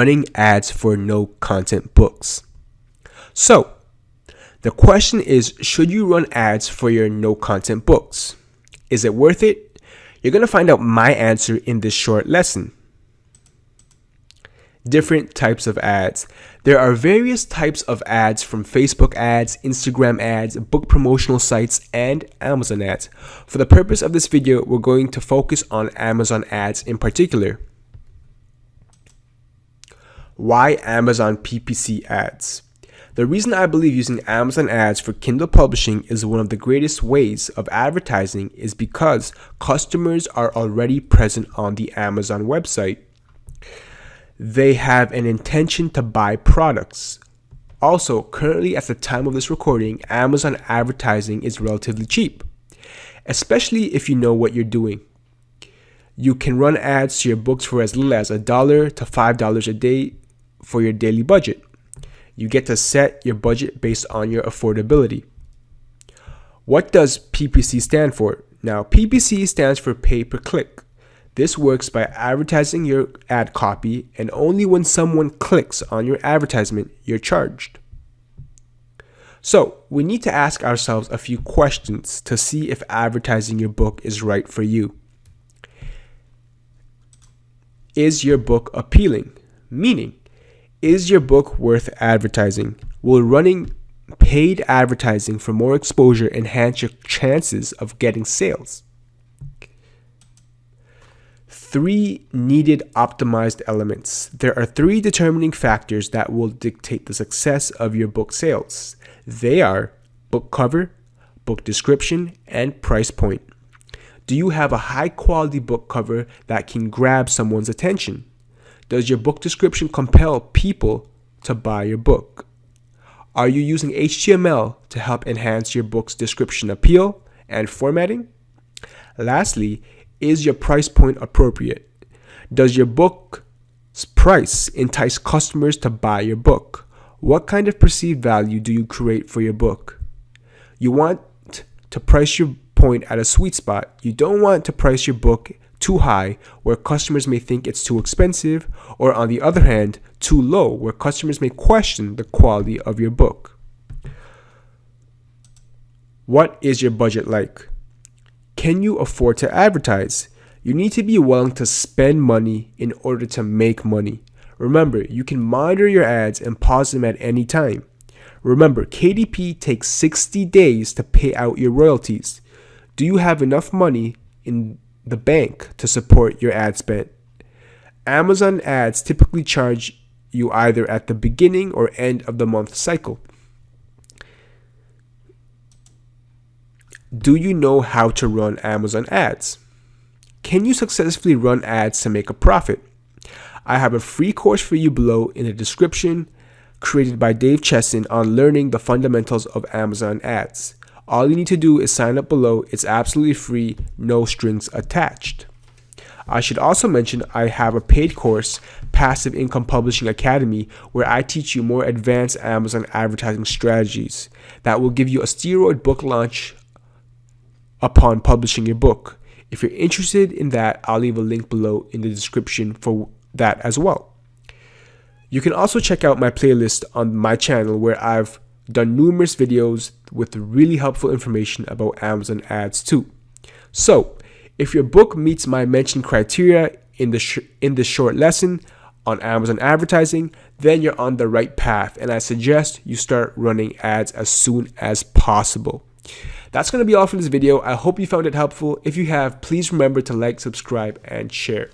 running ads for no content books. So, the question is, should you run ads for your no content books? Is it worth it? You're going to find out my answer in this short lesson. Different types of ads. There are various types of ads, from Facebook ads, Instagram ads, book promotional sites, and Amazon ads. For the purpose of this video, we're going to focus on Amazon ads in particular. Why Amazon PPC ads? The reason I believe using Amazon ads for Kindle publishing is one of the greatest ways of advertising is because customers are already present on the Amazon website. They have an intention to buy products. Also, currently at the time of this recording, Amazon advertising is relatively cheap, especially if you know what you're doing. You can run ads to your books for as little as $1 to $5 a day for your daily budget. You get to set your budget based on your affordability. What does PPC stand for? Now, PPC stands for pay per click. This works by advertising your ad copy, and only when someone clicks on your advertisement, you're charged. So, we need to ask ourselves a few questions to see if advertising your book is right for you. Is your book appealing? Meaning, is your book worth advertising? Will running paid advertising for more exposure enhance your chances of getting sales? 3 needed optimized elements. There are 3 determining factors that will dictate the success of your book sales. They are book cover, book description, and price point. Do you have a high quality book cover that can grab someone's attention? Does your book description compel people to buy your book? Are you using HTML to help enhance your book's description appeal and formatting? Lastly, is your price point appropriate? Does your book's price entice customers to buy your book? What kind of perceived value do you create for your book? You want to price your point at a sweet spot. You don't want to price your book too high where customers may think it's too expensive, or on the other hand, too low where customers may question the quality of your book. What is your budget like? Can you afford to advertise? You need to be willing to spend money in order to make money. Remember, you can monitor your ads and pause them at any time. Remember, KDP takes 60 days to pay out your royalties. Do you have enough money in the bank to support your ad spend? Amazon ads typically charge you either at the beginning or end of the month cycle. Do you know how to run Amazon ads? Can you successfully run ads to make a profit? I have a free course for you below in the description, created by Dave Chesson, on learning the fundamentals of Amazon ads. All you need to do is sign up below. It's absolutely free, no strings attached. I should also mention I have a paid course, Passive Income Publishing Academy, where I teach you more advanced Amazon advertising strategies that will give you a steroid book launch upon publishing your book. If you're interested in that, I'll leave a link below in the description for that as well. You can also check out my playlist on my channel where I've done numerous videos with really helpful information about Amazon ads too. So, if your book meets my mentioned criteria in this short lesson on Amazon advertising, then you're on the right path, and I suggest you start running ads as soon as possible. That's going to be all for this video. I hope you found it helpful. If you have, please remember to like, subscribe, and share.